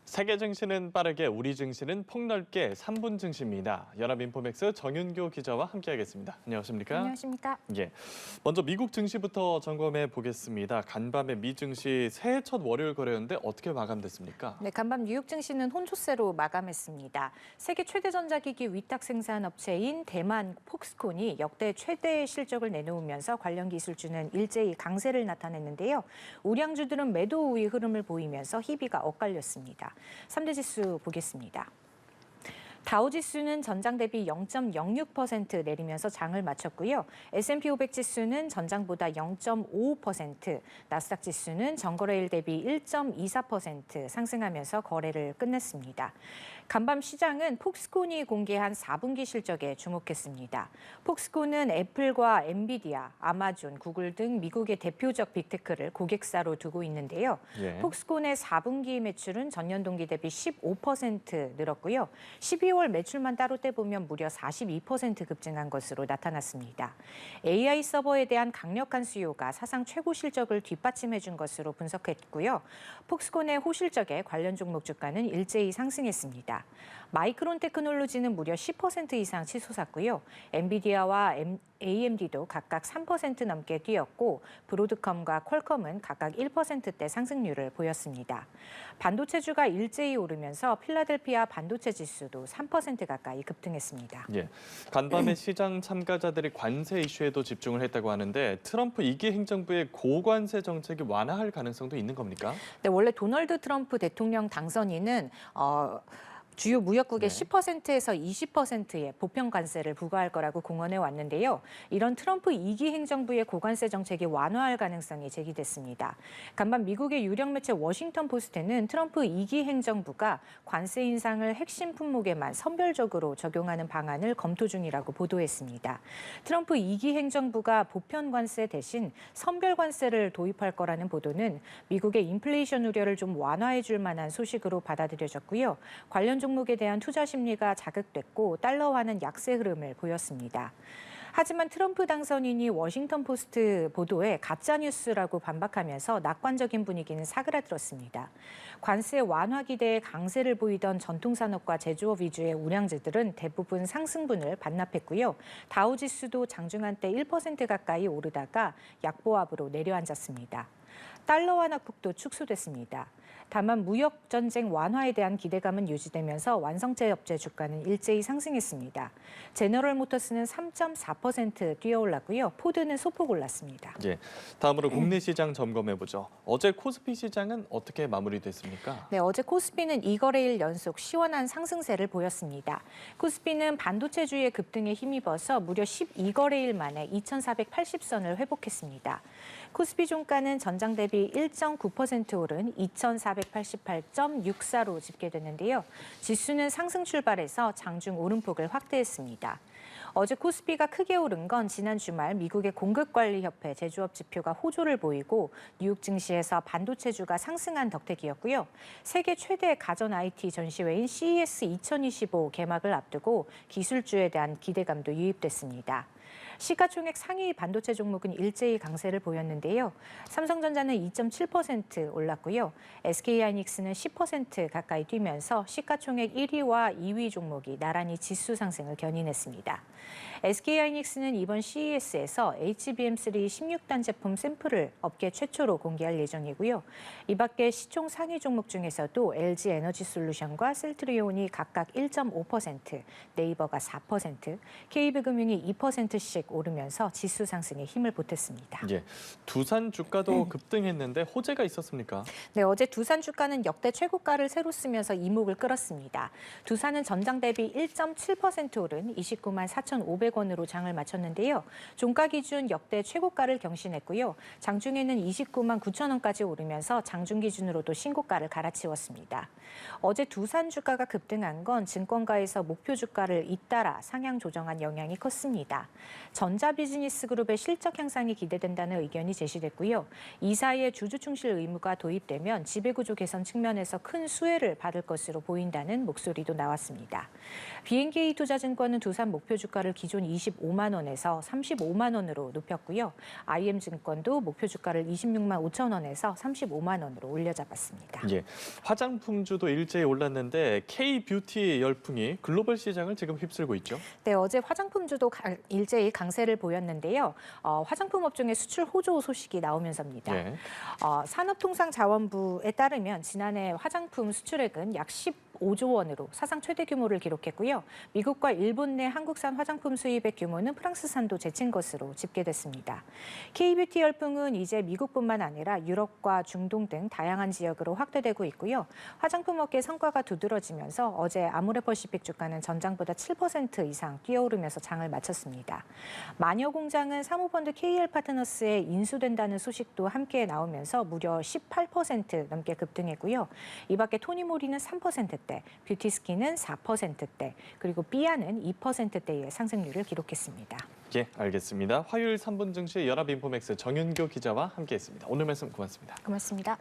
세계 증시는 빠르게, 우리 증시는 폭넓게 3분 증시입니다. 연합인포맥스 정윤교 기자와 함께하겠습니다. 안녕하십니까? 안녕하십니까? 예. 먼저 미국 증시부터 점검해 보겠습니다. 간밤에 미 증시 새해 첫 월요일 거래였는데 어떻게 마감됐습니까? 네, 간밤 뉴욕 증시는 혼조세로 마감했습니다. 세계 최대 전자기기 위탁 생산 업체인 대만 폭스콘이 역대 최대 실적을 내놓으면서 관련 기술주는 일제히 강세를 나타냈는데요. 우량주들은 매도 우위 흐름을 보이면서 희비가 엇갈렸습니다. 3대 지수 보겠습니다. 다우지수는 전장 대비 0.06% 내리면서 장을 마쳤고요. S&P 500 지수는 전장보다 0.55%, 나스닥 지수는 전거래일 대비 1.24% 상승하면서 거래를 끝냈습니다. 간밤 시장은 폭스콘이 공개한 4분기 실적에 주목했습니다. 폭스콘은 애플과 엔비디아, 아마존, 구글 등 미국의 대표적 빅테크를 고객사로 두고 있는데요. 폭스콘의 4분기 매출은 전년 동기 대비 15% 늘었고요. 12월 매출만 따로 떼보면 무려 42% 급증한 것으로 나타났습니다. AI 서버에 대한 강력한 수요가 사상 최고 실적을 뒷받침해준 것으로 분석했고요. 폭스콘의 호실적에 관련 종목 주가는 일제히 상승했습니다. 마이크론 테크놀로지는 무려 10% 이상 치솟았고요. 엔비디아와 AMD도 각각 3% 넘게 뛰었고 브로드컴과 퀄컴은 각각 1%대 상승률을 보였습니다. 반도체주가 일제히 오르면서 필라델피아 반도체 지수도 3% 가까이 급등했습니다. 간밤에 시장 참가자들이 관세 이슈에도 집중을 했다고 하는데 트럼프 2기 행정부의 고관세 정책이 완화할 가능성도 있는 겁니까? 네, 원래 도널드 트럼프 대통령 당선인은 주요 무역국의 10%에서 20%의 보편 관세를 부과할 거라고 공언해 왔는데요. 이런 트럼프 2기 행정부의 고관세 정책이 완화할 가능성이 제기됐습니다. 간밤 미국의 유력 매체 워싱턴 포스트는 트럼프 2기 행정부가 관세 인상을 핵심 품목에만 선별적으로 적용하는 방안을 검토 중이라고 보도했습니다. 트럼프 2기 행정부가 보편 관세 대신 선별 관세를 도입할 거라는 보도는 미국의 인플레이션 우려를 좀 완화해 줄 만한 소식으로 받아들여졌고요. 관련 종목에 대한 투자 심리가 자극됐고 달러화는 약세 흐름을 보였습니다. 하지만 트럼프 당선인이 워싱턴 포스트 보도에 가짜뉴스라고 반박하면서 낙관적인 분위기는 사그라들었습니다. 관세 완화 기대에 강세를 보이던 전통산업과 제조업 위주의 우량주들은 대부분 상승분을 반납했고요. 다우지수도 장중한 때 1% 가까이 오르다가 약보합으로 내려앉았습니다. 달러화 낙폭도 축소됐습니다. 다만 무역 전쟁 완화에 대한 기대감은 유지되면서 완성체 업체 주가는 일제히 상승했습니다. 제너럴 모터스는 3.4% 뛰어올랐고요. 포드는 소폭 올랐습니다. 다음으로 국내 시장 점검해보죠. 어제 코스피 시장은 어떻게 마무리됐습니까? 네, 어제 코스피는 2거래일 연속 시원한 상승세를 보였습니다. 코스피는 반도체주의 급등에 힘입어서 무려 12거래일 만에 2,480선을 회복했습니다. 코스피 종가는 전장 대비 1.9% 오른 2,488.64로 집계됐는데요. 지수는 상승 출발해서 장중 오름폭을 확대했습니다. 어제 코스피가 크게 오른 건 지난 주말 미국의 공급관리협회 제조업 지표가 호조를 보이고 뉴욕 증시에서 반도체주가 상승한 덕택이었고요. 세계 최대 가전 IT 전시회인 CES 2025 개막을 앞두고 기술주에 대한 기대감도 유입됐습니다. 시가총액 상위 반도체 종목은 일제히 강세를 보였는데요. 삼성전자는 2.7% 올랐고요. SK하이닉스는 10% 가까이 뛰면서 시가총액 1위와 2위 종목이 나란히 지수 상승을 견인했습니다. SK하이닉스는 이번 CES에서 HBM3 16단 제품 샘플을 업계 최초로 공개할 예정이고요. 이 밖에 시총 상위 종목 중에서도 LG에너지솔루션과 셀트리온이 각각 1.5%, 네이버가 4%, KB금융이 2%씩 오르면서 지수 상승에 힘을 보탰습니다. 두산 주가도 급등했는데 호재가 있었습니까? 네, 어제 두산 주가는 역대 최고가를 새로 쓰면서 이목을 끌었습니다. 두산은 전장 대비 1.7% 오른 29만 4,500원으로 장을 마쳤는데요. 종가 기준 역대 최고가를 경신했고요. 장중에는 29만 9천 원까지 오르면서 장중 기준으로도 신고가를 갈아치웠습니다. 어제 두산 주가가 급등한 건 증권가에서 목표 주가를 잇따라 상향 조정한 영향이 컸습니다. 전자비즈니스그룹의 실적 향상이 기대된다는 의견이 제시됐고요. 이사의 주주 충실 의무가 도입되면 지배구조 개선 측면에서 큰 수혜를 받을 것으로 보인다는 목소리도 나왔습니다. BNK투자증권은 두산 목표 주가를 기존 25만 원에서 35만 원으로 높였고요. IM증권도 목표 주가를 26만 5천 원에서 35만 원으로 올려잡았습니다. 예, 화장품주도 일제히 올랐는데 K-뷰티 열풍이 글로벌 시장을 지금 휩쓸고 있죠. 네, 어제 화장품주도 일제히 강세를 보였는데요. 화장품 업종의 수출 호조 소식이 나오면서입니다. 예. 산업통상자원부에 따르면 지난해 화장품 수출액은 약 15조 원으로 사상 최대 규모를 기록했고요. 미국과 일본 내 한국산 화장품 수입액 규모는 프랑스산도 제친 것으로 집계됐습니다. K-뷰티 열풍은 이제 미국뿐만 아니라 유럽과 중동 등 다양한 지역으로 확대되고 있고요. 화장품 업계 성과가 두드러지면서 어제 아모레퍼시픽 주가는 전장보다 7% 이상 뛰어오르면서 장을 마쳤습니다. 마녀공장은 사모펀드 KL파트너스에 인수된다는 소식도 함께 나오면서 무려 18% 넘게 급등했고요. 이 밖에 토니모리는 3%대, 뷰티스킨은 4%대, 그리고 삐아는 2%대의 상승률을 기록했습니다. 예, 알겠습니다. 화요일 3분 증시 연합인포맥스 정윤교 기자와 함께했습니다. 오늘 말씀 고맙습니다. 고맙습니다.